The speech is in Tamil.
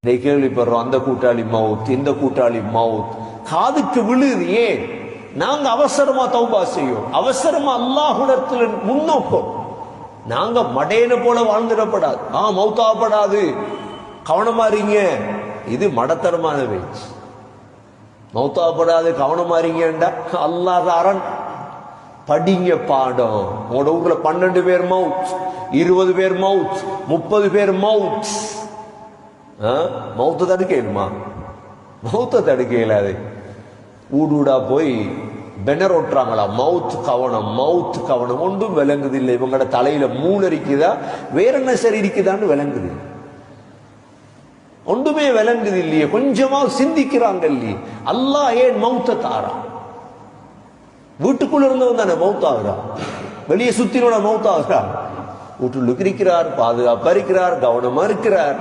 கேள்விப்படுறோம், அந்த கூட்டாளி மவுத், இந்த கூட்டாளி மவுத், காதுக்கு விழுது. ஏன்? நாங்க அவசரமா தௌபா செய்யும், அவசரமா அல்லாஹ்விடத்தில் முன்னோக்கம். நாங்க மடையனை போல வாழ்ந்துடப்படாது, மௌத்தாப்படாது, கவனமா இருங்க. இது மடத்தனமான பேச்சு. மௌத்தாப்படாது, கவனமா இருங்கண்டா அல்லாஹ் அரண். படிங்க பாடம். உங்களோட ஊர்ல 12 பேர் மவுத், 20 பேர் மவுத், 30 பேர் மவுத். மௌத்த தடுக்கலுமா? மௌத்த தடுக்க இயலாது. ஊடூடா போய் பெனர் ஓட்டுறாங்களா, மவுத் கவனம், மவுத் கவனம். ஒன்றும் விளங்குது இல்லை. இவங்களோட தலையில மூளை இருக்குதா, வேற என்ன சரி இருக்குதான்னு விளங்குது? ஒன்றுமே விளங்குது இல்லையே. கொஞ்சமா சிந்திக்கிறாங்க இல்லையே. அல்லாஹ் ஏன் மௌத்த தாரா? வீட்டுக்குள்ள இருந்தவன் தானே மௌத்தாகிறா, வெளியே சுத்தினோட மௌத்தாகிறா. வீட்டுள்ளுக்கு இருக்கிறார், பாதுகாப்பா இருக்கிறார், கவனமா இருக்கிறார்.